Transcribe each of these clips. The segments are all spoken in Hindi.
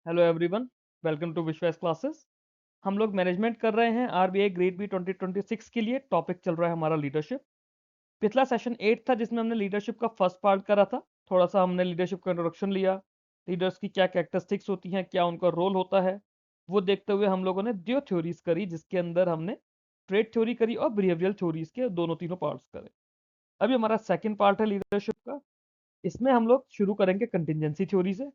हेलो एवरीवन, वेलकम टू विश्वास क्लासेस। हम लोग मैनेजमेंट कर रहे हैं आरबीआई ग्रेड बी 2026 के लिए। टॉपिक चल रहा है हमारा लीडरशिप। पिछला सेशन 8 था जिसमें हमने लीडरशिप का फर्स्ट पार्ट करा था। थोड़ा सा हमने लीडरशिप का इंट्रोडक्शन लिया, लीडर्स की क्या कैरेक्टरिस्टिक्स होती हैं, क्या उनका रोल होता है, वो देखते हुए हम लोगों ने दो थ्योरीज करी जिसके अंदर हमने ट्रेड थ्योरी करी और बिहेवियरल थ्योरीज के दोनों तीनों पार्ट्स करे। अभी हमारा सेकंड पार्ट है लीडरशिप का। इसमें हम लोग शुरू करेंगे कंटिजेंसी थ्योरी से।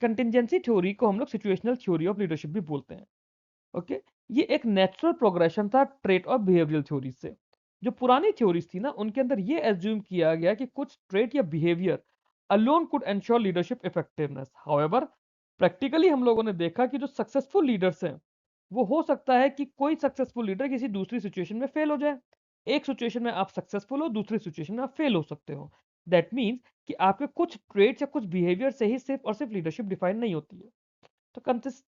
कंटिजेंसी थ्योरी को हम लोग सिचुएशनल थ्योरी ऑफ लीडरशिप भी बोलते हैं। ओके, ये एक नेचुरल प्रोग्रेशन था ट्रेट और बिहेवियरल थ्योरी से। जो पुरानी थ्योरीज थी ना, उनके अंदर ये एज्यूम किया गया कि कुछ ट्रेट या behaviour alone could ensure leadership effectiveness. However, practically हम लोगों ने देखा कि जो सक्सेसफुल लीडर्स हैं, वो हो सकता है कि कोई सक्सेसफुल लीडर किसी दूसरी सिचुएशन में फेल हो जाए। एक सिचुएशन में आप सक्सेसफुल हो, दूसरी सिचुएशन में आप फेल हो सकते हो। दैट मीन्स कि आपके कुछ ट्रेट्स या कुछ बिहेवियर से ही सिर्फ और सिर्फ लीडरशिप डिफाइन नहीं होती है।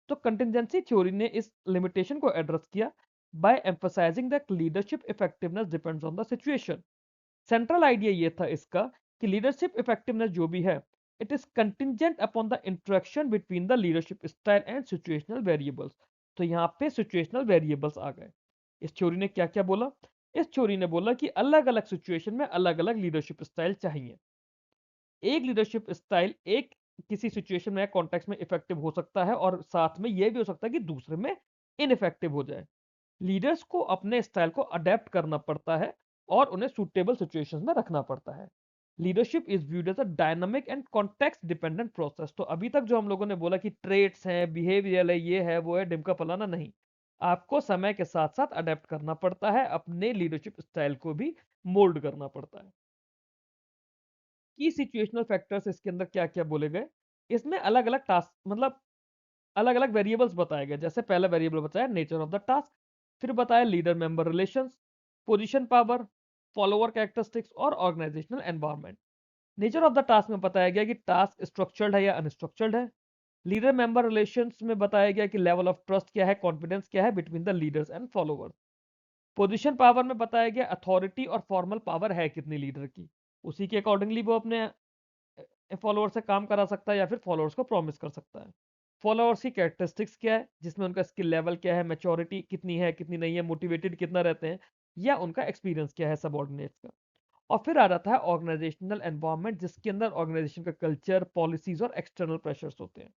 तो कंटिजेंसी थ्योरी ने इस लिमिटेशन को एड्रेस किया by emphasising that leadership effectiveness depends on the situation. Central idea ये था इसका कि लीडरशिप इफेक्टिवनेस जो भी है, it is contingent upon the interaction between the leadership style and situational variables. तो यहाँ पे सिचुएशनल वेरिएबल्स आ गए। इस थ्योरी ने क्या क्या बोला? इस थ्योरी ने बोला कि अलग अलग सिचुएशन में अलग अलग लीडरशिप स्टाइल चाहिए। एक लीडरशिप स्टाइल एक किसी सिचुएशन में कॉन्टेक्स्ट में इफेक्टिव हो सकता है और साथ में यह भी हो सकता है कि दूसरे में इनइफेक्टिव हो जाए। लीडर्स को अपने स्टाइल को अडेप्ट करना पड़ता है और उन्हें सूटेबल सिचुएशंस में रखना पड़ता है। Leadership is viewed as a dynamic and context dependent process. तो अभी तक जो हम लोगों ने बोला कि ट्रेट्स हैं, बिहेवियर है, ये है, वो है, डिमका फलाना, नहीं। आपको समय के साथ साथ अडेप्ट करना पड़ता है, अपने लीडरशिप स्टाइल को भी मोल्ड करना पड़ता है। की सिचुएशनल फैक्टर्स इसके अंदर क्या क्या बोले गए? इसमें अलग अलग टास्क, मतलब अलग अलग वेरिएबल्स बताए गए। जैसे पहला वेरिएबल बताया नेचर ऑफ द टास्क, फिर बताया leader member relations, position power, follower characteristics और organisational environment. Nature of the task में बताया गया कि टास्क स्ट्रक्चर्ड है या अनस्ट्रक्चर्ड है। लीडर मेंबर रिलेशंस में बताया गया कि लेवल ऑफ ट्रस्ट क्या है, कॉन्फिडेंस क्या है between the leaders and followers. Position power में बताया गया अथॉरिटी और फॉर्मल पावर है कितनी लीडर की, उसी के अकॉर्डिंगली वो अपने फॉलोअर से काम करा सकता है या फिर फॉलोअर्स को प्रॉमिस कर सकता है। फॉलोअर्स की कैरेक्टरिस्टिक्स क्या है, जिसमें उनका स्किल लेवल क्या है, मैच्योरिटी कितनी है कितनी नहीं है, मोटिवेटेड कितना रहते हैं, या उनका एक्सपीरियंस क्या है सबऑर्डिनेट्स का। और फिर आ जाता है ऑर्गेनाइजेशनल एनवायरनमेंट, जिसके अंदर ऑर्गेनाइजेशन का कल्चर, पॉलिसीज और एक्सटर्नल प्रेशर्स होते हैं।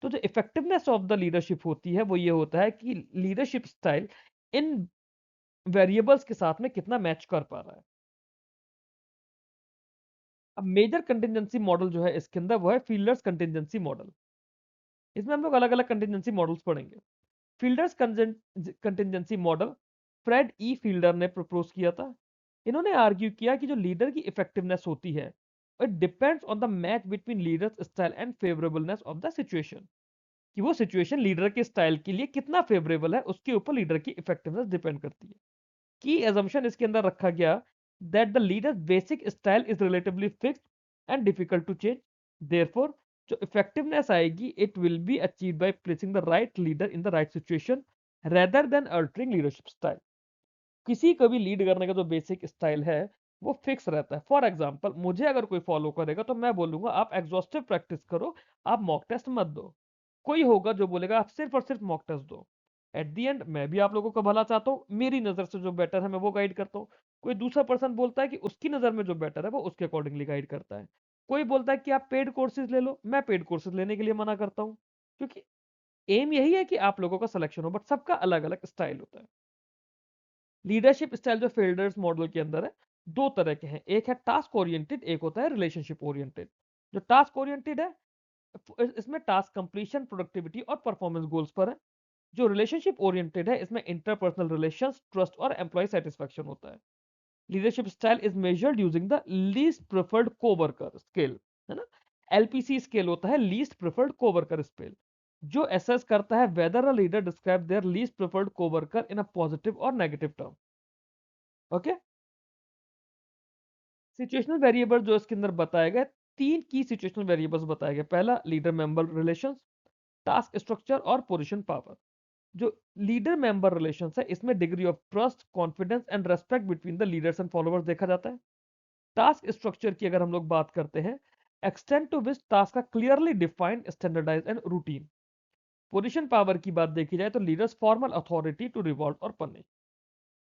तो जो इफेक्टिवनेस ऑफ द लीडरशिप होती है वो ये होता है कि लीडरशिप स्टाइल इन वेरिएबल्स के साथ में कितना मैच कर पा रहा है। अब मेजर कंटिजेंसी मॉडल जो है इसके अंदर, वो है फील्डर्स कंटिजेंसी मॉडल। इसमें हम लोग अलग अलग कंटिजेंसी मॉडल्स पढ़ेंगे। फील्डर्स कंटिजेंसी मॉडल फ्रेड ई फील्डर ने प्रपोज किया था। इन्होंने आर्ग्यू किया कि जो लीडर की इफेक्टिवनेस होती है, it depends on the match between leader's style and favourableness of the situation. कि वो सिचुएशन लीडर के स्टाइल के लिए कितना फेवरेबल है, उसके ऊपर लीडर की इफेक्टिवनेस डिपेंड करती है। की assumption इसके अंदर रखा गया that the leader's basic style is relatively fixed and difficult to change. Therefore, जो effectiveness आएगी, it will be achieved by placing the right leader in the right situation rather than altering leadership style. किसी को भी लीड करने का जो बेसिक स्टाइल है, वो फिक्स रहता है। फॉर एग्जाम्पल, मुझे अगर कोई फॉलो करेगा तो मैं बोलूंगा आप एग्जॉस्टिव प्रैक्टिस करो, आप मॉक टेस्ट मत दो। कोई होगा जो बोलेगा आप सिर्फ और सिर्फ मॉक टेस्ट दो। एट दी एंड मैं भी आप लोगों का भला चाहता हूँ, मेरी नजर से जो बेटर है मैं वो गाइड करता हूँ। कोई दूसरा पर्सन बोलता है कि उसकी नजर में जो बेटर है वो उसके अकॉर्डिंगली गाइड करता है। कोई बोलता है कि आप पेड कोर्सेज ले लो, मैं पेड कोर्सेज लेने के लिए मना करता हूँ, क्योंकि एम यही है कि आप लोगों का सिलेक्शन हो, बट सबका अलग अलग स्टाइल होता है। लीडरशिप स्टाइल जो फील्डर्स मॉडल के अंदर है, दो तरह के हैं। एक है टास्क ओरिएंटेड, एक होता है रिलेशनशिप ओरिएंटेड। जो टास्क ओरिएंटेड है, इसमें टास्क कंप्लीशन, प्रोडक्टिविटी और परफॉर्मेंस गोल्स पर है। जो रिलेशनशिप ओरिएंटेड है, इसमें इंटरपर्सनल रिलेशंस, ट्रस्ट और एम्प्लॉय सेटिस्फेक्शन होता है। Leadership style is measured using the least preferred co-worker scale, है ना। एलपीसी स्केल होता है लीस्ट प्रेफर्ड कोवर्कर स्केल, जो असेस करता है weather a leader describe their least preferred co-worker in a positive और negative term. Okay. Situational variable जो इसके अंदर बताए गए, तीन की सिचुएशनल वेरिएबल्स बताए गए। पहला leader member relations, task structure और पोजीशन पावर। जो लीडर मेंबर रिलेशंस है, इसमें degree of trust, confidence and respect between the leaders and followers देखा जाता है। टास्क स्ट्रक्चर की अगर हम लोग बात करते हैं, एक्सटेंड टू विच टास्क का clearly defined, standardise and routine. Position power की बात देखी जाए तो leader's formal authority to reward और punish.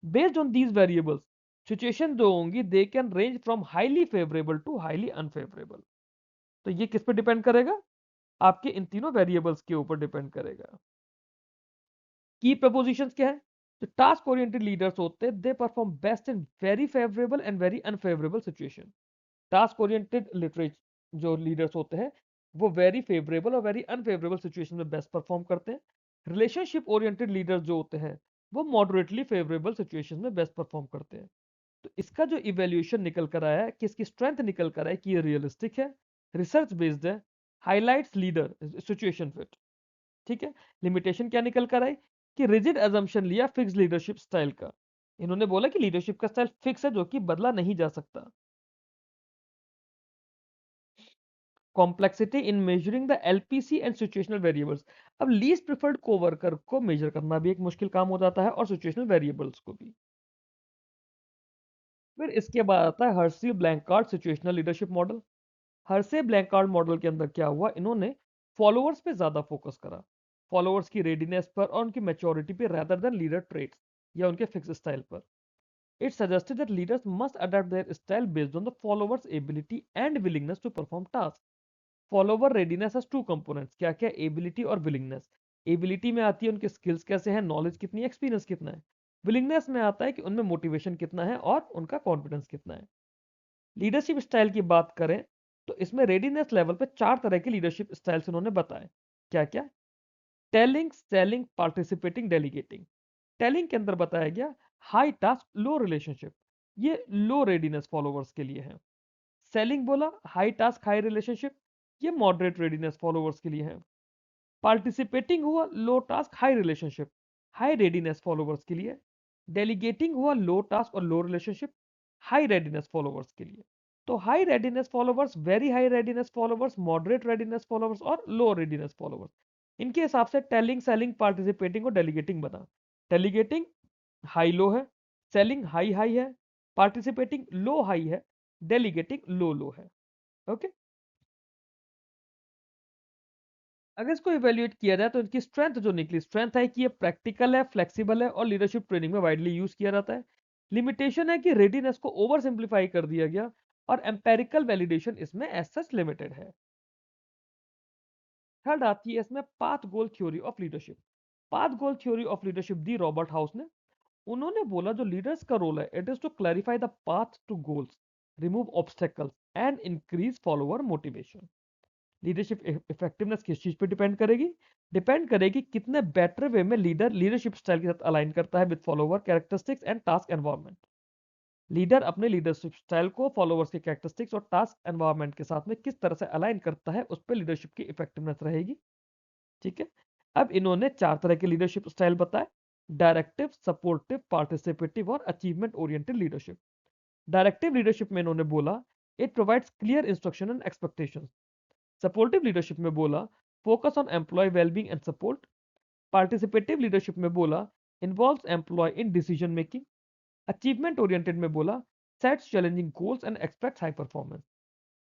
Based on these variables situation जो होंगी they can range from highly favourable to highly unfavourable. तो ये किस पे डिपेंड करेगा? आपके इन तीनों वेरिएबल्स के ऊपर डिपेंड करेगा। की प्रपोजिशंस क्या है? जो टास्क ओरिएंटेड लीडर्स होते हैं they perform best in very favourable and very unfavourable situation. Task oriented literature जो लीडर्स होते हैं वो वेरी फेवरेबल और वेरी अनफेवरेबल सिचुएशन में बेस्ट परफॉर्म करते हैं। रिलेशनशिप ओरिएंटेड लीडर्स जो होते हैं वो मॉडरेटली फेवरेबल सिचुएशन में बेस्ट परफॉर्म करते हैं। तो इसका जो इवेल्यूएशन निकल कर आया है कि इसकी स्ट्रेंथ निकल कर आया कि ये रियलिस्टिक है, रिसर्च बेस्ड है, हाईलाइट्स लीडर सिचुएशन फिट। ठीक है। लिमिटेशन क्या निकल कर आई कि रिजिड अजम्पशन लिया फिक्स लीडरशिप स्टाइल का। इन्होंने बोला कि लीडरशिप का स्टाइल फिक्स है जो कि बदला नहीं जा सकता। Complexity in measuring the LPC and situational variables. अब लीस्ट प्रेफर्ड कोवर्कर को मेजर करना भी एक मुश्किल काम हो जाता है और सिचुएशनल वेरिएबल्स को भी। फिर इसके बाद आता है Hersey Blanchard situational leadership model. Hersey Blanchard model के अंदर क्या हुआ, इन्होंने फॉलोअर्स पे ज्यादा फोकस करा, फॉलोअर्स की रेडीनेस पर और उनकी मैच्योरिटी पे rather than लीडर ट्रेट्स या उनके फिक्स स्टाइल पर। It suggested that leaders must adapt their style based on the followers' ability and willingness to perform tasks. Follower readiness has two components, क्या क्या? एबिलिटी और विलिंगनेस। एबिलिटी में आती है उनके स्किल्स कैसे हैं, नॉलेज कितनी है, एक्सपीरियंस कितना है। विलिंगनेस में आता है कि उनमें मोटिवेशन कितना है और उनका कॉन्फिडेंस कितना है। लीडरशिप स्टाइल की बात करें तो इसमें रेडीनेस लेवल पे चार तरह के लीडरशिप स्टाइल्स उन्होंने बताए। क्या क्या? Telling, selling, participating, delegating. Telling के अंदर बताया गया हाई टास्क लो रिलेशनशिप, ये लो रेडीनेस फॉलोवर्स के लिए है। सेलिंग बोला हाई टास्क हाई रिलेशनशिप, ये मॉडरेट रेडीनेस फॉलोवर्स के लिए है। पार्टिसिपेटिंग हुआ low task high relationship, high readiness followers के लिए। डेलीगेटिंग हुआ लो टास्क और low relationship, high readiness followers के लिए। तो high readiness followers, very high readiness followers, moderate readiness followers और लो रेडीनेस फॉलोवर्स। इनके हिसाब से टेलिंग, सेलिंग, पार्टिसिपेटिंग और डेलीगेटिंग बना। डेलीगेटिंग हाई लो है, सेलिंग हाई हाई है, पार्टिसिपेटिंग लो हाई है, डेलीगेटिंग लो लो है। ओके। अगर इसको इवेल्युएट किया जाए तो इनकी स्ट्रेंथ जो निकली, स्ट्रेंथ है कि ये प्रैक्टिकल है, फ्लेक्सिबल है और लीडरशिप ट्रेनिंग में वाइडली यूज किया जाता है। लिमिटेशन है कि रेडीनेस को ओवर सिंप्लीफाई कर दिया गया और एम्पेरिकल वैलिडेशन इसमें एज सच लिमिटेड है। थर्ड आती है इसमें path goal theory of leadership. Path goal theory of leadership दी रॉबर्ट हाउस ने। उन्होंने बोला जो लीडर्स का रोल है it is to clarify the path to goals, remove obstacles and increase follower motivation. Leadership effectiveness किस चीज पे डिपेंड करेगी? डिपेंड करेगी कितने बेटर वे में लीडर लीडरशिप स्टाइल के साथ अलाइन करता है with follower characteristics and task environment. Leader अपने लीडरशिप स्टाइल को फॉलोवर्स के कैरेक्टरिस्टिक्स और टास्क एनवायरनमेंट के साथ में किस तरह से अलाइन करता है, उस पर लीडरशिप की इफेक्टिवनेस रहेगी। ठीक है। अब इन्होंने चार तरह के लीडरशिप स्टाइल बताए: डायरेक्टिव, सपोर्टिव, पार्टिसिपेटिव और achievement oriented leadership. Directive leadership में इन्होंने बोला it provides clear instruction and expectations. Supportive leadership में बोला focus on employee wellbeing and support. Participative leadership में बोला involves employee in decision making. Achievement oriented में बोला sets challenging goals and expects high performance.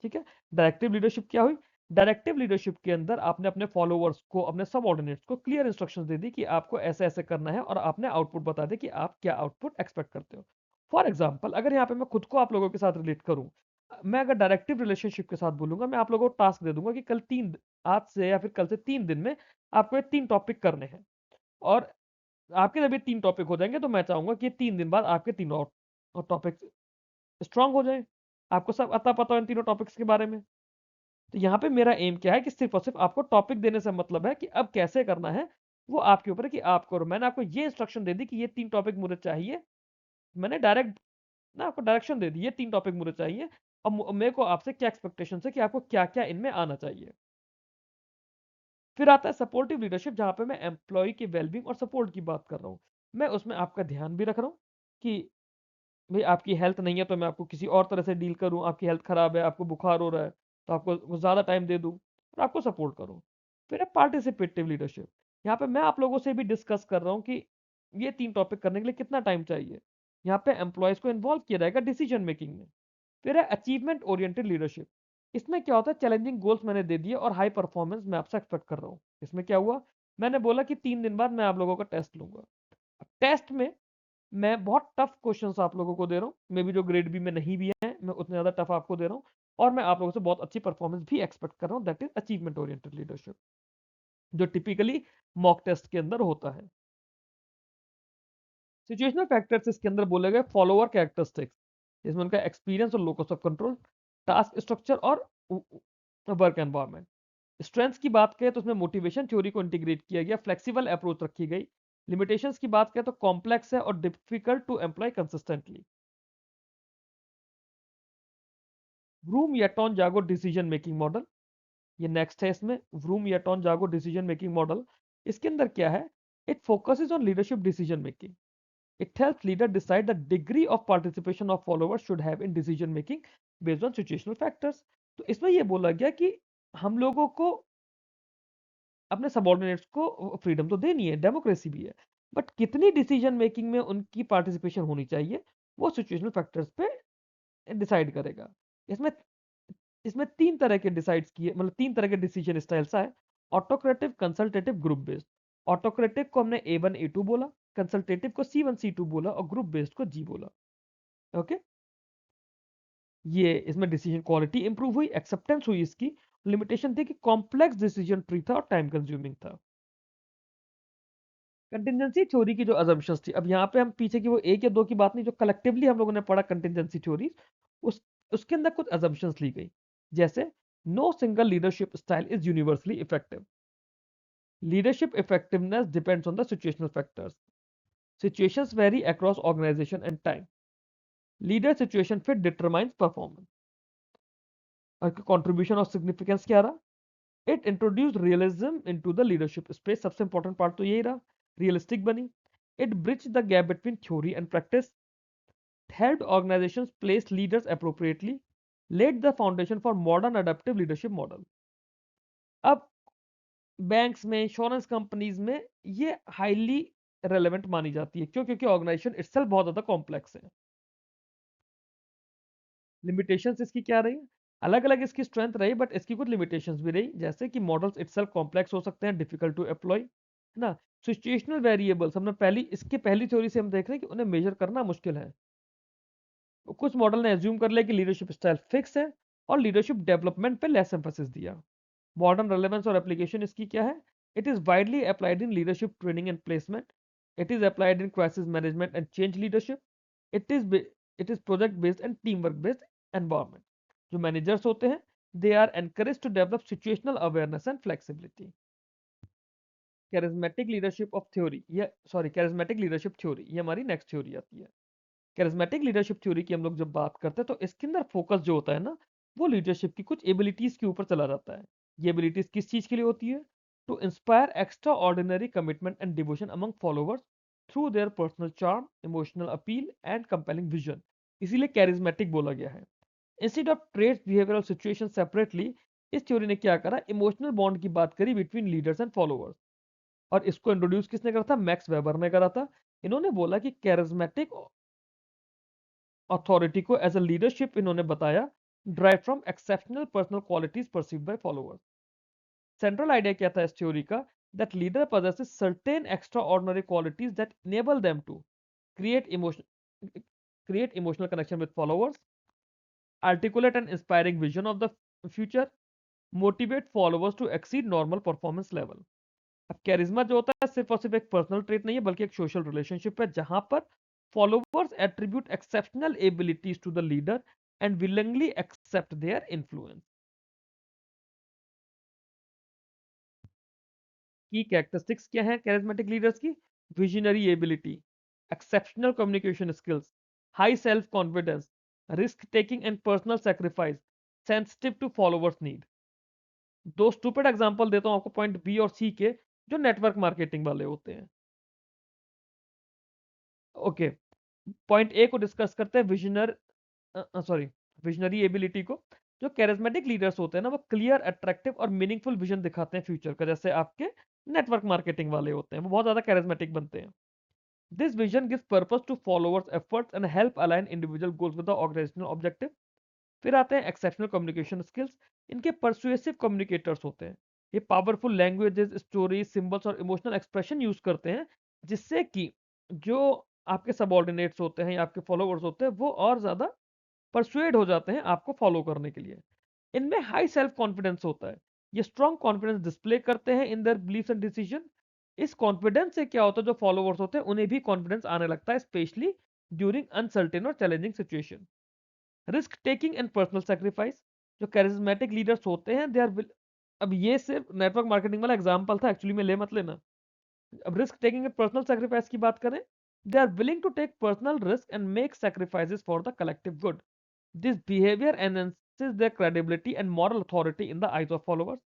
ठीक है। डायरेक्टिव लीडरशिप क्या हुई? डायरेक्टिव लीडरशिप के अंदर आपने अपने फॉलोअर्स को, अपने सबऑर्डिनेट्स को क्लियर इंस्ट्रक्शंस दे दी कि आपको ऐसे ऐसे करना है और आपने आउटपुट बता दे कि आप क्या आउटपुट एक्सपेक्ट करते हो। फॉर एग्जाम्पल, अगर यहाँ पे मैं खुद को आप लोगों के साथ रिलेट करूं, मैं अगर डायरेक्टिव रिलेशनशिप के साथ बोलूंगा, मैं आप लोगों को टास्क दे दूंगा कि कल आज से या फिर कल से 3 दिन में आपको ये 3 टॉपिक करने हैं और आपके जब ये 3 टॉपिक हो जाएंगे तो मैं चाहूंगा कि 3 दिन बाद आपके तीनों टॉपिक स्ट्रांग हो जाए, आपको सब अता पता हो इन तीनों टॉपिक्स के बारे में। तो यहाँ पे मेरा एम क्या है कि सिर्फ और सिर्फ आपको टॉपिक देने से मतलब है कि अब कैसे करना है वो आपके ऊपर है कि आप करो। मैंने आपको ये इंस्ट्रक्शन दे दी कि ये 3 टॉपिक मुझे चाहिए, मैंने डायरेक्ट ना आपको डायरेक्शन दे दी ये 3 टॉपिक मुझे चाहिए। अब मेरे को आपसे क्या एक्सपेक्टेशन है कि आपको क्या क्या इनमें आना चाहिए। फिर आता है सपोर्टिव लीडरशिप, जहां पे मैं एम्प्लॉय की वेलबींग और सपोर्ट की बात कर रहा हूँ। मैं उसमें आपका ध्यान भी रख रहा हूँ कि भाई आपकी हेल्थ नहीं है तो मैं आपको किसी और तरह से डील करूँ, आपकी हेल्थ खराब है, आपको बुखार हो रहा है तो आपको ज़्यादा टाइम दे दूँ और आपको सपोर्ट करूँ। फिर है पार्टिसिपेटिव लीडरशिप, यहाँ पे मैं आप लोगों से भी डिस्कस कर रहा हूँ कि ये 3 टॉपिक करने के लिए कितना टाइम चाहिए। यहाँ पे एम्प्लॉयज़ को इन्वॉल्व किया जाएगा डिसीजन मेकिंग में। फिर है अचीवमेंट ओरिएंटेड लीडरशिप, इसमें क्या होता है चैलेंजिंग गोल्स मैंने दे दिए और हाई परफॉर्मेंस मैं आपसे एक्सपेक्ट कर रहा हूँ। इसमें क्या हुआ, मैंने बोला कि 3 दिन बाद मैं आप लोगों का टेस्ट लूँगा। टेस्ट में मैं बहुत टफ क्वेश्चंस आप लोगों को दे रहा हूँ, मे बी जो ग्रेड बी में नहीं भी हैं, मैं उतने ज़्यादा टफ आपको दे रहा हूँ और मैं आप लोगों से बहुत अच्छी परफॉर्मेंस भी एक्सपेक्ट कर रहा हूँ, that is achievement oriented leadership, जो टिपिकली मॉक टेस्ट के अंदर होता है। सिचुएशनल फैक्टर्स इसके अंदर बोले गए फॉलोअर कैरेक्टरिस्टिक्स, इसमें उनका एक्सपीरियंस और locus of control, task structure और वर्क एनवायरनमेंट। स्ट्रेंथ्स की बात करें तो उसमें मोटिवेशन थ्योरी को इंटीग्रेट किया गया, फ्लेक्सिबल अप्रोच रखी गई। लिमिटेशंस की बात करें तो कॉम्प्लेक्स है और difficult to employ consistently. Vroom Yetton Jago decision making model, ये नेक्स्ट है इसमें। Vroom Yetton Jago decision making model, इसके अंदर क्या है, it focuses on leadership decision making. It helps leader decide the degree of participation of followers should have in decision making based on situational factors। तो इसमें यह बोला गया कि हम लोगों को अपने सबॉर्डिनेट्स को फ्रीडम तो देनी है, डेमोक्रेसी भी है, बट कितनी डिसीजन मेकिंग में उनकी पार्टिसिपेशन होनी चाहिए वो सिचुएशनल फैक्टर्स पे डिसाइड करेगा। इसमें इसमें तीन तरह के डिसाइड्स किए, मतलब तीन तरह के डिसीजन स्टाइल्स आए। ऑटोक्रेटिव, कंसल्टेटिव, ग्रुप बेस्ड। ऑटोक्रेटिव को हमने A1 A2 बोला, कंसल्टेटिव को C1 C2 बोला और ग्रुप बेस्ड को G बोला। ओके, ये इसमें डिसीजन क्वालिटी इंप्रूव हुई, एक्सेप्टेंस हुई इसकी। लिमिटेशन थी कि कॉम्प्लेक्स डिसीजन ट्री था और टाइम कंज्यूमिंग था। कंटिजेंसी थ्योरी की जो अजम्पशंस थी, अब यहाँ पे हम पीछे की वो एक या दो की बात नहीं, जो कलेक्टिवली हम लोगों ने पढ़ा कंटिजेंसी थ्योरी, उस उसके अंदर कुछ अजम्पशंस ली गई, जैसे no single leadership style is universally effective. Leadership effectiveness depends on the situational factors. Situations vary across organization and time. Leader situation fit determines performance. और contribution of significance क्या रहा? It introduced realism into the leadership space. सबसे important part तो यही रहा, realistic बनी। It bridged the gap between theory and practice, helped organizations place leaders appropriately, laid the foundation for modern adaptive leadership model। अब बैंक्स में, इंश्योरेंस कंपनीज में ये हाईली रेलेवेंट मानी जाती है, क्यों? क्योंकि ऑर्गेनाइजेशन इटसेल्फ बहुत ज्यादा कॉम्प्लेक्स है। लिमिटेशंस इसकी क्या रही? अलग अलग इसकी स्ट्रेंथ रही, बट इसकी कुछ लिमिटेशंस भी रही, जैसे कि मॉडल्स इटसेल्फ कॉम्प्लेक्स हो सकते हैं, डिफिकल्ट टू एप्लॉय, है ना। सिचुएशनल वेरिएबल्स हमने पहली थ्योरी से हम देख रहे हैं कि उन्हें मेजर करना मुश्किल है। तो कुछ मॉडल ने एज्यूम कर लिया कि लीडरशिप स्टाइल फिक्स है और लीडरशिप डेवलपमेंट पे लेस एम्फेसिस दिया। मॉडर्न रेलेवेंस और एप्लीकेशन इसकी क्या है? It is widely applied in leadership training and placement. It is applied in crisis management and change leadership. It is it is project based and team work based environment. जो मैनेजर्स होते हैं, they are encourage to develop situational awareness and flexibility. Charismatic leadership of theory, ये सॉरी कैरिज्मेटिक लीडरशिप थ्योरी, ये हमारी नेक्स्ट थ्योरी आती है। कैरिज्मेटिक लीडरशिप थ्योरी की हम लोग जब बात करते हैं तो इसके अंदर फोकस जो होता है ना, वो लीडरशिप की कुछ एबिलिटीज के ऊपर चला जाता है। ये एबिलिटीज किस चीज के लिए होती है? To inspire extra ordinary commitment and devotion among followers through their personal charm, emotional appeal and compelling vision. इसीलिए कैरिज्मेटिक बोला गया है। Instead of traits behavioural situation separately, इस थ्योरी ने क्या करा, इमोशनल बॉन्ड की बात करी बिटवीन लीडर्स एंड फॉलोवर्स। और इसको इंट्रोड्यूस किसने करा था? मैक्स वेबर ने करा था। इन्होंने बोला कि कैरिज्मेटिक अथॉरिटी को एज अ लीडरशिप इन्होंने बताया drive from exceptional personal qualities perceived bye followers. Central idea क्या था इस थ्योरी का? That leader possesses certain extraordinary qualities that enable them to create emotion create emotional connection with followers, articulate an inspiring vision of the future, motivate followers to exceed normal performance level। अब कैरिज्मा जो होता है सिर्फ और सिर्फ एक पर्सनल ट्रेट नहीं है, बल्कि एक सोशल रिलेशनशिप है, जहां पर followers attribute exceptional abilities to the leader and willingly accept their influence. की कैरेक्टरिस्टिक्स क्या है कैरिज्मेटिक लीडर्स की? Visionary ability, exceptional communication skills, high self confidence, risk taking and personal sacrifice, sensitive to followers need. दो स्टूपिड एग्जांपल देता हूं आपको पॉइंट बी और सी के, जो नेटवर्क मार्केटिंग वाले होते हैं। ओके, पॉइंट ए को डिस्कस करते हैं, विजनरी एबिलिटी को। जो कैरिज्मेटिक लीडर्स होते हैं ना, वो क्लियर, अट्रैक्टिव और मीनिंगफुल विजन दिखाते हैं फ्यूचर का, जैसे आपके नेटवर्क मार्केटिंग वाले होते हैं, वो बहुत ज्यादा कैरिज्मेटिक बनते हैं। This vision gives purpose to followers efforts and help align individual goals with the organisational objective. फिर आते हैं एक्सेप्शनल कम्युनिकेशन स्किल्स। इनके परसुएसिव कम्युनिकेटर्स होते हैं, ये पावरफुल लैंग्वेजेस, स्टोरीज, सिंबल्स और इमोशनल एक्सप्रेशन यूज करते हैं, जिससे कि जो आपके सबऑर्डिनेट्स होते हैं या आपके फॉलोवर्स होते हैं वो और ज्यादा परसुएड हो जाते हैं आपको फॉलो करने के लिए। इनमें हाई सेल्फ कॉन्फिडेंस होता है। ये स्ट्रॉन्ग कॉन्फिडेंस डिस्प्ले करते हैं in their beliefs and decision. इस कॉन्फिडेंस से क्या होता है, जो फॉलोवर्स होते हैं उन्हें भी कॉन्फिडेंस आने लगता है, स्पेशली ड्यूरिंग अनसर्टेन और challenging situation. Risk taking and personal sacrifice. जो कैरिज्मेटिक लीडर्स होते हैं दे आर, अब ये सिर्फ नेटवर्क मार्केटिंग वाला एग्जांपल था, एक्चुअली में ले मत लेना। अब risk taking and personal sacrifice की बात करें, they are willing to take personal risk and make sacrifices for the collective good. This behaviour enhances their credibility and moral authority in the eyes of followers.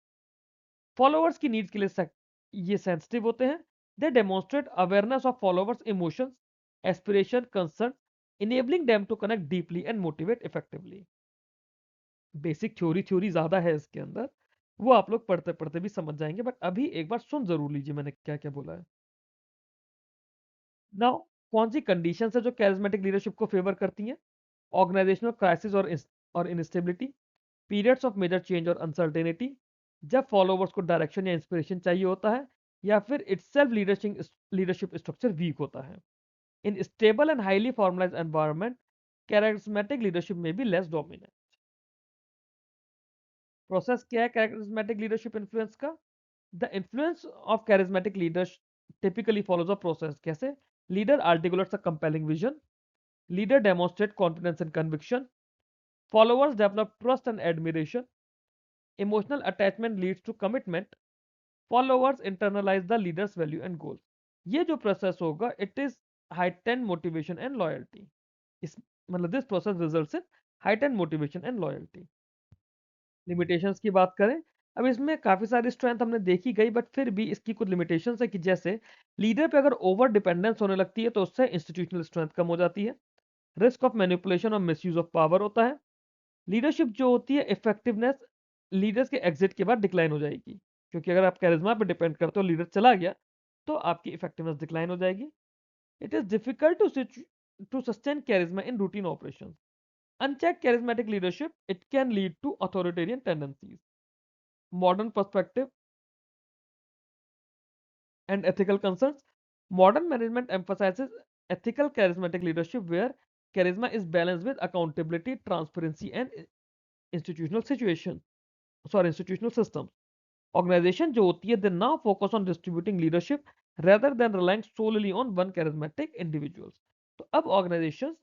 Followers की नीड्स के लिए ये सेंसिटिव होते हैं। They demonstrate awareness of followers emotions, aspiration, concern, enabling them to connect deeply and motivate effectively. Basic theory ज्यादा है इसके अंदर, वो आप लोग पढ़ते पढ़ते भी समझ जाएंगे, बट अभी एक बार सुन जरूर लीजिए मैंने क्या क्या बोला है। नाउ, कौन सी कंडीशन है जो कैरिज्मेटिक लीडरशिप को फेवर करती हैं? ऑर्गेनाइजेशनल क्राइसिस और instability, periods of major change और अनसर्टेनिटी, जब फॉलोवर्स को डायरेक्शन या इंस्पिरेशन चाहिए होता है, या फिर इटसेल्फ लीडरशिप स्ट्रक्चर वीक होता है। In stable and highly formalised environment, charismatic leadership में भी लेस डोमिनेंट। प्रोसेस क्या है कैरिज्मेटिक लीडरशिप इन्फ्लुएंस का? The influence of charismatic leaders typically follows a process. कैसे? Leader articulates a compelling vision. Leader demonstrates confidence and conviction. Followers develop trust and admiration. Emotional attachment leads to commitment. Followers internalize the leader's value and goals. ये जो प्रोसेस होगा, it is heightened motivation and loyalty. इस मतलब this process results in heightened motivation and loyalty. Limitations की बात करें, अब इसमें काफ़ी सारी स्ट्रेंथ हमने देखी गई, बट फिर भी इसकी कुछ लिमिटेशंस है कि जैसे लीडर पे अगर ओवर डिपेंडेंस होने लगती है तो उससे इंस्टीट्यूशनल स्ट्रेंथ कम हो जाती है। रिस्क ऑफ मैनिपुलेशन और मिसयूज ऑफ पावर होता है। लीडरशिप जो होती है, इफेक्टिवनेस लीडर्स के एग्जिट के बाद डिक्लाइन हो जाएगी, क्योंकि अगर आप कैरिज्मा पे डिपेंड करते हो, लीडर चला गया तो आपकी इफेक्टिवनेस डिक्लाइन हो जाएगी। It is difficult to sustain charisma in routine operation. Unchecked charismatic leadership, it can lead to authoritarian tendencies. Modern perspective and ethical concerns. Modern management emphasizes ethical charismatic leadership where charisma is balanced with accountability, transparency, and institutional situation. Sorry, institutional systems. Organization जो होती है, they now focus on distributing leadership rather than relying solely on one charismatic individuals. तो अब organizations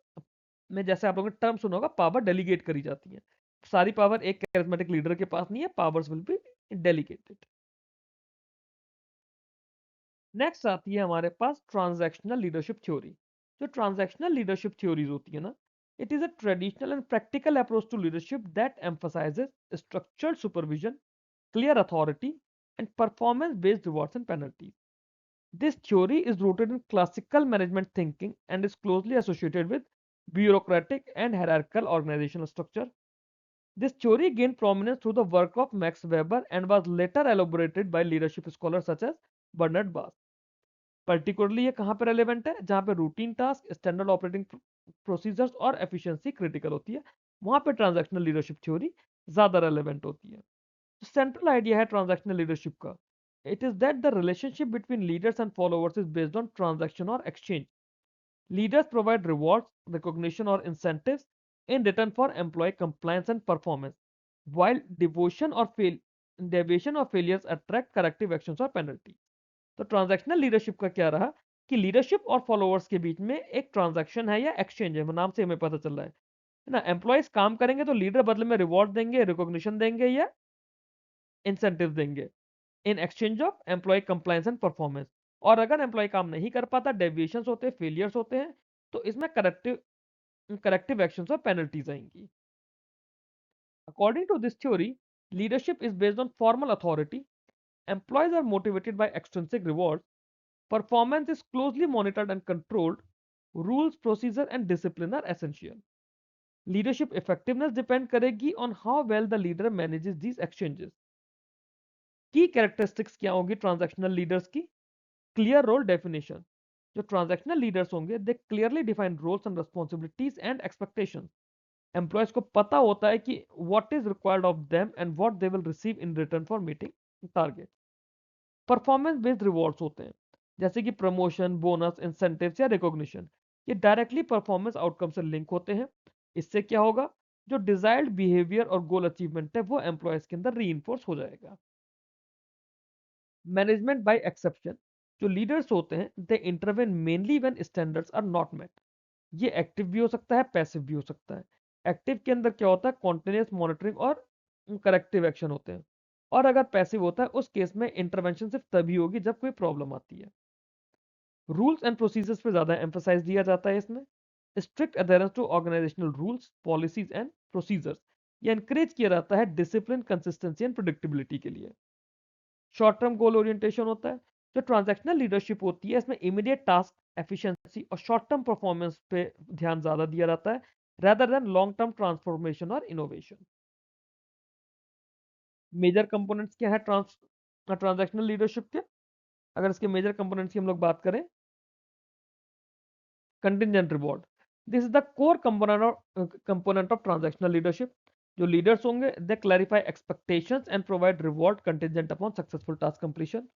में जैसे आप लोगों ने टर्म सुना होगा, पावर डेलीगेट करी जाती है। सारी पावर एक कैरिज्मेटिक लीडर के पास नहीं है, powers will be delegated. Next आती है हमारे पास ट्रांजैक्शनल लीडरशिप थ्योरी। जो ट्रांजैक्शनल लीडरशिप थ्योरीज होती है ना, it is a traditional and practical approach to leadership that emphasises structured supervision, clear authority, and performance based rewards and penalties. This theory is rooted in classical management thinking and is closely associated with bureaucratic and hierarchical organizational structure. This theory gained prominence through the work of Max Weber and was later elaborated by leadership scholars such as Bernard Bass. Particularly ये कहाँ पे relevant है, जहाँ पे routine task, standard operating procedures और एफिशिएंसी क्रिटिकल होती है, वहाँ पे ट्रांजैक्शनल लीडरशिप थ्योरी ज़्यादा रेलेवेंट होती है। सेंट्रल आइडिया है ट्रांजैक्शनल लीडरशिप का, it is that the relationship between leaders and followers is based on transaction और exchange. Leaders provide rewards, recognition और incentives in return for employee compliance and performance, while deviation or failures attract corrective actions or penalty. तो ट्रांजैक्शनल लीडरशिप का क्या रहा कि लीडरशिप और फॉलोअर्स के बीच में एक ट्रांजैक्शन है या एक्सचेंज है, नाम से हमें पता चल रहा है ना। एम्प्लॉयज काम करेंगे तो लीडर बदले में रिवॉर्ड देंगे, रिकॉग्निशन देंगे या इंसेंटिव देंगे, in exchange of employee compliance and performance. और अगर एम्प्लॉय काम नहीं कर पाता, डेविएशंस होते हैं, फेलियर्स होते हैं, तो इसमें करेक्टिव एक्शंस और पेनल्टीज आएंगी। According to this theory, leadership is based on formal authority. Employees are motivated by extrinsic rewards. Performance is closely monitored and controlled. Rules, procedure, and discipline are essential. Leadership effectiveness depend करेगी on how well the leader manages these exchanges. की कैरेक्टरिस्टिक्स क्या होगी ट्रांजैक्शनल लीडर्स की? Clear role definition. जो ट्रांजैक्शनल लीडर्स होंगे, they clearly define roles and responsibilities and expectations. Employees को पता होता है कि what is required of them and what they will receive in return for meeting target. Performance based rewards होते हैं, जैसे कि प्रमोशन, बोनस, इंसेंटिव्स या रिकॉग्निशन। ये डायरेक्टली परफॉर्मेंस आउटकम से लिंक होते हैं। इससे क्या होगा, जो डिजायर्ड बिहेवियर और गोल अचीवमेंट है वो एम्प्लॉयज के अंदर रीइंफोर्स हो जाएगा। मैनेजमेंट बाय एक्सेप्शन, जो लीडर्स होते हैं they intervene mainly when standards are not met. ये एक्टिव भी हो सकता है, पैसिव भी हो सकता है। एक्टिव के अंदर क्या होता है, कॉन्टिन्यूस मॉनिटरिंग और करेक्टिव एक्शन होते हैं। और अगर पैसिव होता है, उस केस में इंटरवेंशन सिर्फ तभी होगी जब कोई प्रॉब्लम आती है। रूल्स एंड प्रोसीजर्स पे ज़्यादा एम्फोसाइज दिया जाता है इसमें। Strict adherence to organisational rules, policies and procedures. ये एनकरेज किया जाता है डिसिप्लिन, कंसिस्टेंसी एंड प्रिडिक्टेबिलिटी के लिए। शॉर्ट टर्म गोल ओरिएंटेशन होता है। जो ट्रांजैक्शनल लीडरशिप होती है, इसमें इमीडिएट टास्क, एफिशिएंसी और शॉर्ट टर्म परफॉर्मेंस पे ध्यान ज़्यादा दिया जाता है, rather than long term transformation और इनोवेशन। मेजर कंपोनेंट्स क्या है ट्रांजैक्शनल लीडरशिप के? अगर इसके मेजर कंपोनेंट्स की हम लोग बात करें, contingent reward, this is the core component of transactional leadership. जो लीडर्स होंगे they clarify expectations and provide reward contingent upon successful task completion.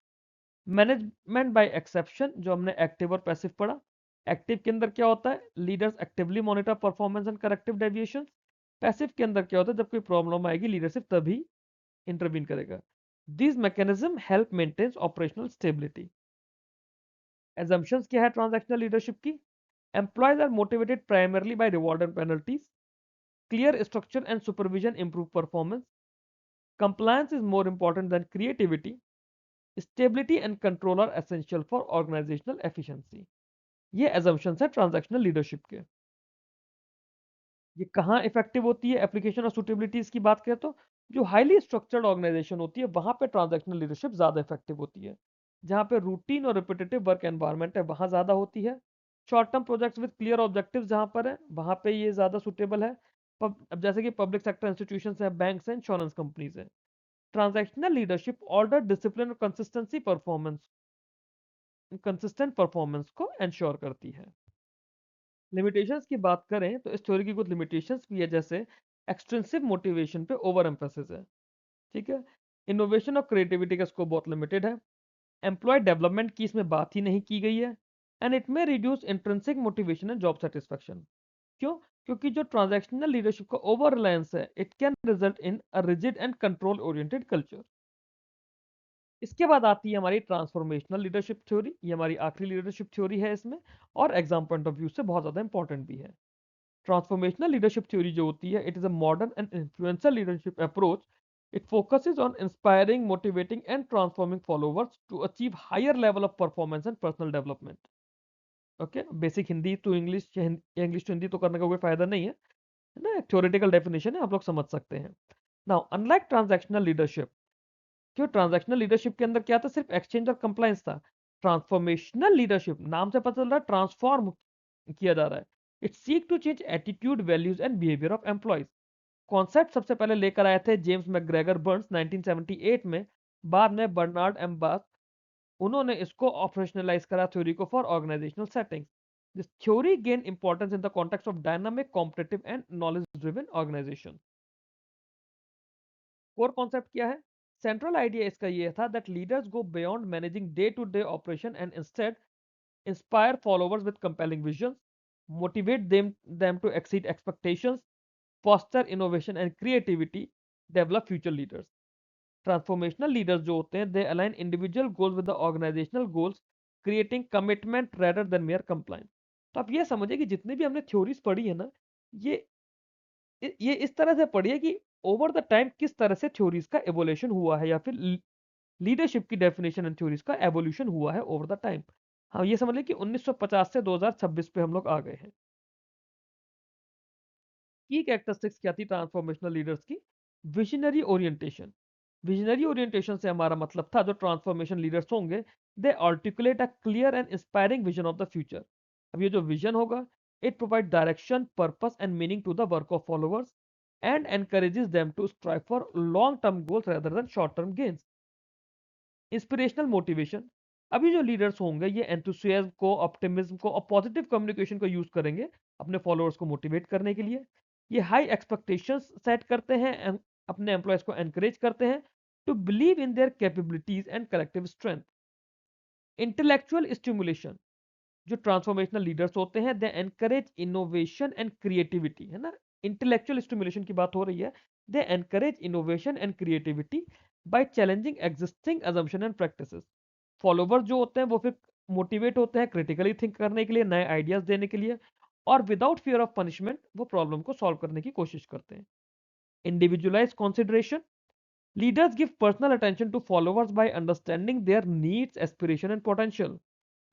Management by exception, जो हमने एक्टिव और पैसिव पढ़ा। एक्टिव के अंदर क्या होता है, leaders actively monitor performance and corrective deviations. Passive के अंदर क्या होता है, जब कोई प्रॉब्लम आएगी लीडरशिप तभी इंटरवीन करेगा। This mechanism help maintain operational stability. Assumptions क्या है ट्रांजैक्शनल लीडरशिप की? Employees are motivated primarily by reward and penalties. Clear structure and supervision improve performance. Compliance is more important than creativity. Stability and control are essential for organisational efficiency. ये एजम्पशंस है ट्रांजैक्शनल लीडरशिप के। ये कहाँ इफेक्टिव होती है एप्लीकेशन और सुटेबिलिटीज की बात करें तो, जो हाईली स्ट्रक्चर्ड ऑर्गेनाइजेशन होती है वहां पे ट्रांजैक्शनल लीडरशिप ज्यादा इफेक्टिव होती है। जहां पे रूटीन और रिपीटेटिव वर्क एनवायरनमेंट है वहां ज्यादा होती है। Short term projects with clear objectives जहां पर है वहां पे ये ज्यादा सुटेबल है। अब जैसे कि पब्लिक सेक्टर इंस्टीट्यूशंस है, बैंक्स हैं, इंश्योरेंस कंपनीज है। ट्रांजैक्शनल लीडरशिप ऑर्डर, डिसिप्लिन और कंसिस्टेंट परफॉर्मेंस को इंश्योर करती है। लिमिटेशंस की बात करें तो इस थ्योरी की कुछ लिमिटेशंस भी है, जैसे एक्सट्रिंसिक मोटिवेशन पे ओवर एम्फेसिस है। ठीक है। इनोवेशन और क्रिएटिविटी का स्कोप बहुत लिमिटेड है। एम्प्लॉय डेवलपमेंट की इसमें बात ही नहीं की गई है। एंड इट में reduce intrinsic motivation and job satisfaction. क्यों? क्योंकि जो ट्रांजैक्शनल लीडरशिप का ओवर रिलायंस है, it can result in a rigid and control oriented culture. इसके बाद आती है हमारी ट्रांसफॉर्मेशनल लीडरशिप थ्योरी। ये हमारी आखिरी लीडरशिप थ्योरी है इसमें, और एग्जाम पॉइंट ऑफ व्यू से बहुत ज्यादा इंपॉर्टेंट भी है। ट्रांसफॉर्मेशनल लीडरशिप थ्योरी जो होती है, it is a modern and influential leadership approach. It focuses on inspiring, motivating and transforming followers to achieve higher level of performance and personal development. Okay, basic Hindi to English, English to Hindi तो करने का कोई फायदा नहीं है ना, थ्योरेटिकल डेफिनेशन है, आप लोग समझ सकते हैं। नाउ अनलाइक ट्रांजैक्शनल लीडरशिप, क्यों ट्रांजैक्शनल लीडरशिप के अंदर क्या था, सिर्फ एक्सचेंज और कंप्लायंस था। ट्रांसफॉर्मेशनल लीडरशिप नाम से पता चल रहा है ट्रांसफॉर्म किया जा रहा है। It seek to change attitude, values and behaviour of employees. Concept सबसे पहले लेकर आए थे जेम्स मैकग्रेगर बर्न्स 1978 में। बाद में बर्नार्ड एम बास, उन्होंने इसको ऑपरेशनलाइज करा थ्योरी को for organisational settings. This theory gain importance in the context of dynamic, competitive and knowledge driven organisation. Core concept क्या है? सेंट्रल आइडिया इसका ये था that leaders go beyond managing day to day operation and instead inspire followers with compelling visions, motivate them to exceed expectations, foster innovation and creativity, develop future leaders. Transformational leaders जो होते हैं, they align individual goals with the organizational goals, creating commitment rather than mere compliance. तो आप ये समझिए कि जितनी भी हमने थ्योरीज पढ़ी है ना, ये ये इस तरह से पढ़ी है कि ओवर द टाइम किस तरह से थ्योरीज का एवोल्यूशन हुआ है, या फिर लीडरशिप की डेफिनेशन एंड थ्योरीज का एवोल्यूशन हुआ है ओवर द टाइम। हाँ, ये समझ लें कि 1950 से 2026 पे हम लोग आ गए हैं। की कैरेक्टरिस्टिक्स क्या थी ट्रांसफॉर्मेशनल लीडर्स की? Visionary orientation. विजनरी ओरिएंटेशन से हमारा मतलब था, जो ट्रांसफॉर्मेशन लीडर्स होंगे, they articulate a clear and inspiring vision of the future. अब ये जो विजन होगा, it provide direction, purpose and meaning to the work of followers and encourages them to strive for long term goals rather than short term gains. Inspirational motivation, अभी जो लीडर्स होंगे ये एंथुसियाज्म को, ऑप्टिमिज्म को और पॉजिटिव कम्युनिकेशन को यूज करेंगे अपने फॉलोअर्स को मोटिवेट करने के लिए। ये हाई एक्सपेक्टेशंस सेट करते हैं, अपने एम्प्लॉयज को एनकरेज करते हैं to believe in their capabilities and collective strength. Intellectual stimulation, जो ट्रांसफॉर्मेशनल लीडर्स होते हैं, they encourage innovation and creativity, है ना। इंटेलेक्चुअल स्टिमुलेशन की बात हो रही है। They encourage innovation and creativity by challenging existing assumption and practices. Follower जो होते हैं वो फिर मोटिवेट होते हैं क्रिटिकली थिंक करने के लिए, नए आइडियाज देने के लिए, और विदाउट फियर ऑफ पनिशमेंट वो प्रॉब्लम को सॉल्व करने की कोशिश करते हैं। Individualise consideration, leaders give personal attention to followers by understanding their needs, aspiration and potential.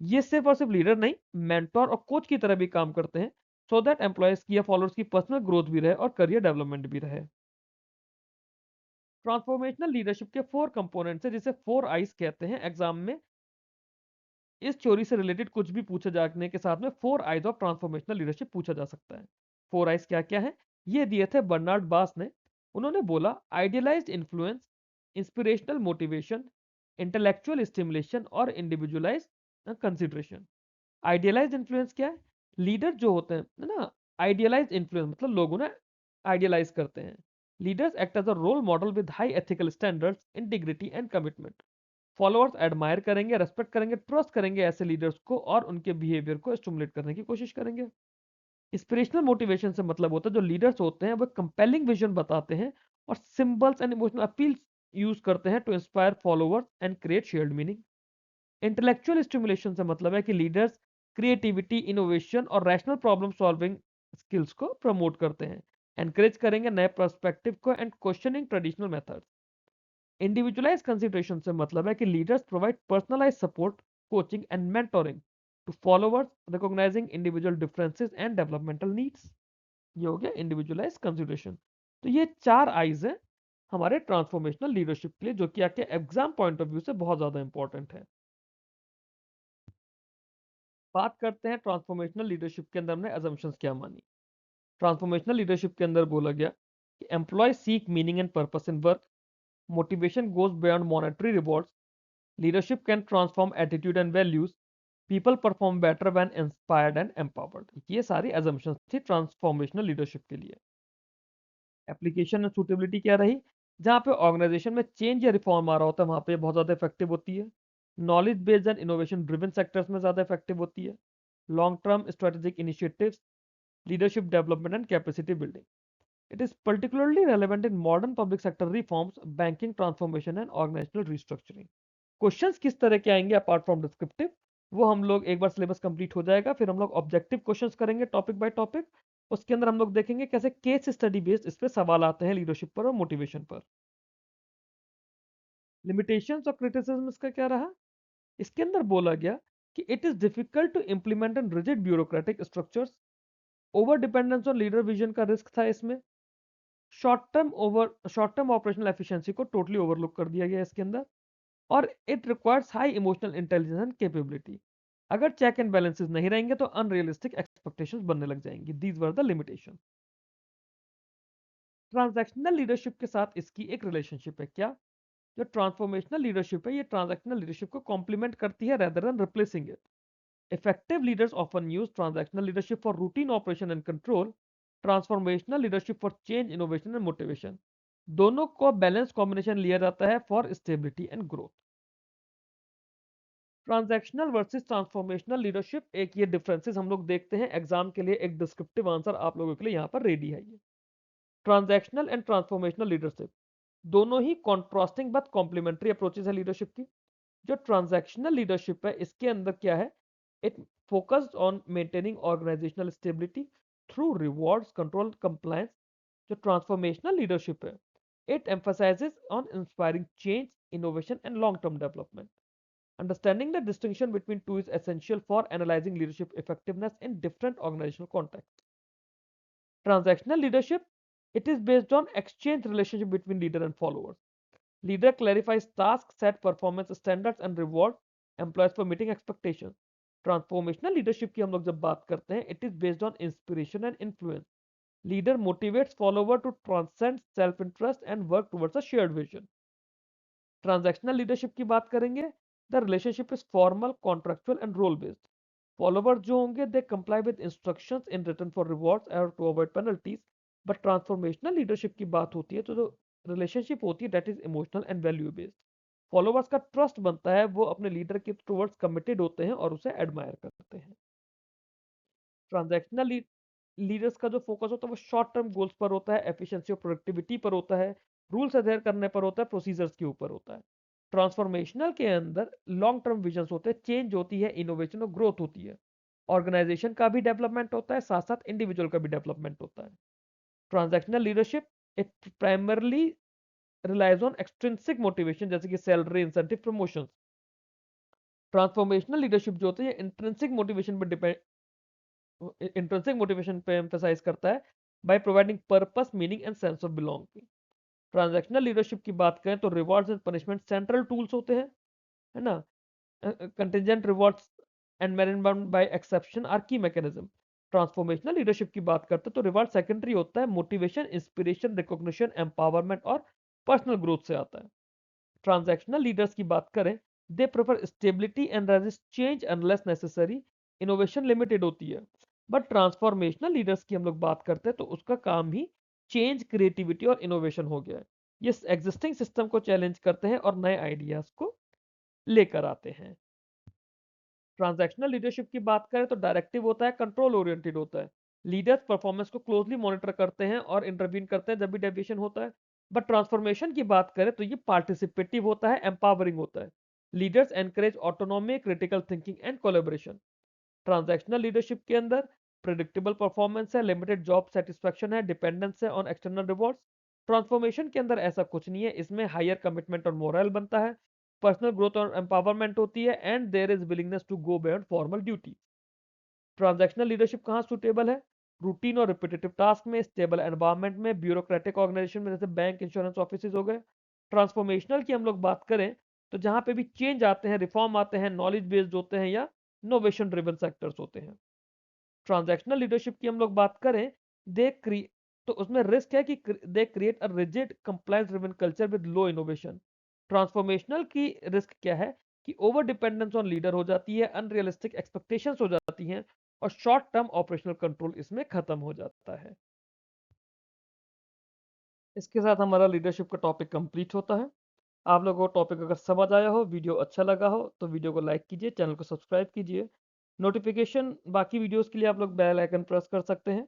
ये सिर्फ और सिर्फ लीडर नहीं, मेंटोर और कोच की तरह भी काम करते हैं, सो दैट एम्प्लॉयज की या फॉलोअर्स की पर्सनल ग्रोथ भी रहे और करियर डेवलपमेंट भी रहे। ट्रांसफॉर्मेशनल लीडरशिप के 4 कंपोनेंट्स है, जिसे 4 आईज कहते हैं। एग्जाम में इस थ्योरी से रिलेटेड कुछ भी पूछे जाने के साथ में 4 आईज ऑफ ट्रांसफॉर्मेशनल लीडरशिप पूछा जा सकता है। 4 आईज क्या क्या है, ये दिए थे बर्नार्ड बास ने। उन्होंने बोला idealised influence, inspirational motivation, intellectual stimulation और इंडिविजुअलाइज्ड कंसिडरेशन। आइडियलाइज्ड इन्फ्लुएंस क्या है, लीडर जो होते हैं, है ना। आइडियलाइज्ड इन्फ्लुएंस मतलब लोग उन्हें आइडियलाइज करते हैं। Leaders act as a role model with high ethical standards, integrity and commitment. Followers admire करेंगे, रेस्पेक्ट करेंगे, ट्रस्ट करेंगे ऐसे लीडर्स को और उनके बिहेवियर को स्टिमुलेट करने की कोशिश करेंगे। इंस्पिरेशनल मोटिवेशन से मतलब होता है जो लीडर्स होते हैं वो कंपेलिंग विजन बताते हैं और symbols and emotional appeals use करते हैं to inspire followers and create shared meaning. Intellectual stimulation से मतलब है कि लीडर्स क्रिएटिविटी, इनोवेशन और रैशनल प्रॉब्लम सॉल्विंग स्किल्स को प्रमोट करते हैं, एनकरेज करेंगे नए पर्सपेक्टिव को and questioning traditional methods. Individualise consideration से मतलब है कि leaders provide personalise support, coaching and mentoring to followers, recognising individual differences and developmental needs. ये हो गया इंडिविजुअलाइज कंसिडरेशन। तो ये 4 आईज हैं हमारे ट्रांसफॉर्मेशनल लीडरशिप के लिए, जो कि आपके एग्जाम पॉइंट ऑफ व्यू से बहुत ज्यादा इंपॉर्टेंट है। बात करते हैं ट्रांसफॉर्मेशनल लीडरशिप के अंदर हमने अजम्पशंस क्या मानी। ट्रांसफॉर्मेशनल लीडरशिप के अंदर बोला गया कि employee seek meaning and purpose in work, motivation goes beyond monetary rewards, leadership can transform attitude and values, people perform better when inspired and empowered. ये सारी अजम्पशंस थी ट्रांसफॉर्मेशनल लीडरशिप के लिए। एप्लीकेशन एंड सूटेबिलिटी क्या रही, जहाँ पे ऑर्गेनाइजेशन में चेंज या रिफॉर्म आ रहा होता है वहाँ पे बहुत ज़्यादा इफेक्टिव होती है। Knowledge based and innovation driven sectors में ज़्यादा इफेक्टिव होती है। Long term strategic initiatives, leadership development and capacity building. It is particularly relevant in modern public sector reforms, banking transformation and organizational restructuring। Questions किस तरह के आएंगे अपार्ट फ्रॉम डिस्क्रिप्टिव, वो हम लोग एक बार सिलेबस कंप्लीट हो जाएगा फिर हम लोग ऑब्जेक्टिव क्वेश्चंस करेंगे टॉपिक बाय टॉपिक। उसके अंदर हम लोग देखेंगे कैसे केस स्टडी बेस्ड इस पे सवाल आते हैं लीडरशिप पर और मोटिवेशन पर। लिमिटेशंस और क्रिटिसिज्म इसका क्या रहा, इसके अंदर बोला गया कि it is difficult to implement an rigid bureaucratic structures, over dependence on leader vision का रिस्क था इसमें। शॉर्ट टर्म ऑपरेशनल एफिशिएंसी को टोटली ओवरलुक कर दिया गया इसके अंदर। और it requires high emotional intelligence and capability. अगर चेक एंड बैलेंसेस नहीं रहेंगे तो अनरियलिस्टिक एक्सपेक्टेशंस बनने लग जाएंगी। These were the limitation. Transactional leadership के साथ इसकी एक रिलेशनशिप है क्या, जो ट्रांसफॉर्मेशनल लीडरशिप है ये ट्रांजैक्शनल लीडरशिप को कॉम्प्लीमेंट करती है rather than replacing it. Effective leaders often use transactional leadership for routine operation and control, transformational leadership for change, innovation and motivation। दोनों को बैलेंस कॉम्बिनेशन लिया जाता है for stability and growth. Transactional versus transformational leadership, एक ये डिफरेंसेस हम लोग देखते हैं एग्जाम के लिए। एक डिस्क्रिप्टिव आंसर आप लोगों के लिए यहाँ पर रेडी है। ये ट्रांजैक्शनल एंड ट्रांसफॉर्मेशनल लीडरशिप दोनों ही कॉन्ट्रास्टिंग बट कॉम्प्लीमेंट्री अप्रोचेस है लीडरशिप की। जो ट्रांजैक्शनल लीडरशिप है इसके अंदर क्या है, it focused on maintaining organisational stability through rewards, control, compliance. जो ट्रांसफॉर्मेशनल लीडरशिप है it emphasises on inspiring change, innovation and long term development. Understanding the distinction between two is essential for analyzing leadership effectiveness in different organizational contexts. Transactional leadership, it is based on exchange relationship between leader and followers. Leader clarifies tasks, set performance standards and reward employees for meeting expectations. Transformational leadership की हम लोग जब बात करते हैं, it is based on inspiration and influence. Leader motivates follower to transcend self-interest and work towards a shared vision. Transactional leadership की बात करेंगे, the relationship is formal, contractual and role based. Follower जो होंगे they comply with instructions in return for rewards और to avoid penalties. But transformational leadership की बात होती है तो जो रिलेशनशिप होती है that is emotional and value based. Followers का ट्रस्ट बनता है, वो अपने लीडर के टुवर्ड्स कमिटेड होते हैं और उसे एडमायर करते हैं। ट्रांजैक्शनल लीडर्स का जो फोकस होता है वो शॉर्ट टर्म गोल्स पर होता है, एफिशिएंसी और प्रोडक्टिविटी पर होता है, रूल्स अडेयर करने पर होता है, प्रोसीजर्स के ऊपर होता है। ट्रांसफॉर्मेशनल के अंदर लॉन्ग टर्म विजन्स होते हैं, चेंज होती है, इनोवेशन और ग्रोथ होती है। ऑर्गेनाइजेशन का भी डेवलपमेंट होता है, साथ साथ इंडिविजुअल का भी डेवलपमेंट होता है। Transactional leadership it primarily relies on extrinsic motivation, जैसे कि salary, incentive, promotion. Transformational leadership जो होती है इंट्रिंसिक मोटिवेशन पर डिपेंड, इंट्रिंसिक मोटिवेशन पे एम्फेसाइज करता है, by providing purpose, meaning and sense of belonging. Transactional leadership की बात करें तो rewards and punishment central tools होते हैं, है ना। Contingent rewards and management by exception are की मैकेनिज्म। ट्रांसफॉर्मेशनल लीडरशिप की बात करते हैं तो रिवॉर्ड सेकेंडरी होता है, मोटिवेशन, इंस्पिरेशन, रिकॉग्निशन, एम्पावरमेंट और पर्सनल ग्रोथ से आता है। ट्रांजैक्शनल लीडर्स की बात करें, they prefer stability and resist change unless necessary. Innovation limited होती है। बट ट्रांसफॉर्मेशनल लीडर्स की हम लोग बात करते हैं तो उसका काम ही चेंज, क्रिएटिविटी और इनोवेशन हो गया है। ये एग्जिस्टिंग सिस्टम को चैलेंज करते हैं और नए आइडियाज को लेकर आते हैं। ट्रांजैक्शनल लीडरशिप की बात करें तो डायरेक्टिव होता है, कंट्रोल ओरिएंटेड होता है। लीडर्स परफॉर्मेंस को क्लोजली मॉनिटर करते हैं और इंटरवीन करते हैं जब भी डेविएशन होता है। बट ट्रांसफॉर्मेशन की बात करें तो ये पार्टिसिपेटिव होता है, एम्पावरिंग होता है। Leaders encourage autonomy, critical thinking and collaboration. Transactional leadership के अंदर प्रिडिक्टेबल परफॉर्मेंस है, लिमिटेड जॉब सेटिस्फैक्शन है, डिपेंडेंस है ऑन एक्सटर्नल रिवॉर्ड्स। ट्रांसफॉर्मेशन के अंदर ऐसा कुछ नहीं है, इसमें हायर कमिटमेंट और मोरल बनता है, पर्सनल ग्रोथ और एम्पावरमेंट होती है, and there is willingness to go beyond formal duty. Transactional leadership कहाँ सुटेबल है? रूटीन और रिपीटेटिव टास्क में, स्टेबल एनवायरनमेंट में, ब्यूरोक्रेटिक ऑर्गेनाइजेशन में, जैसे बैंक, इंश्योरेंस ऑफिस हो गए। ट्रांसफॉर्मेशनल की हम लोग बात करें तो जहां पे भी चेंज आते हैं, रिफॉर्म आते हैं, नॉलेज बेस्ड होते हैं या इनोवेशन ड्रिवन सेक्टर्स होते हैं। ट्रांजैक्शनल लीडरशिप की हम लोग बात करें, दे क्रिए तो उसमें रिस्क है कि they create a rigid compliance driven culture with low innovation. Transformational की रिस्क क्या है कि ओवर डिपेंडेंस ऑन लीडर हो जाती है, अनरियलिस्टिक एक्सपेक्टेशंस हो जाती हैं और शॉर्ट टर्म ऑपरेशनल कंट्रोल इसमें खत्म हो जाता है। इसके साथ हमारा लीडरशिप का टॉपिक कंप्लीट होता है। आप लोगों को टॉपिक अगर समझ आया हो, वीडियो अच्छा लगा हो तो वीडियो को लाइक कीजिए, चैनल को सब्सक्राइब कीजिए। नोटिफिकेशन बाकी वीडियोस के लिए आप लोग बेल आइकन प्रेस कर सकते हैं।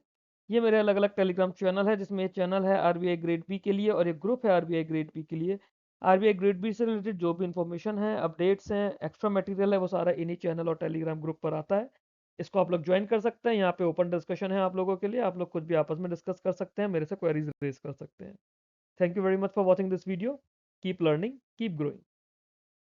ये मेरे अलग अलग टेलीग्राम चैनल है, जिसमें ये चैनल है आरबीआई ग्रेड बी के लिए और एक ग्रुप है आरबीआई ग्रेड बी के लिए। आरबीआई ग्रेड बी से रिलेटेड जो भी इंफॉर्मेशन है, अपडेट्स हैं, एक्स्ट्रा मटेरियल है, वो सारा इन्हीं चैनल और टेलीग्राम ग्रुप पर आता है। इसको आप लोग ज्वाइन कर सकते हैं। यहाँ पे ओपन डिस्कशन है आप लोगों के लिए, आप लोग कुछ भी आपस में डिस्कस कर सकते हैं, मेरे से क्वेरीज रेज कर सकते हैं। Thank you very much for watching this video. Keep learning, keep growing.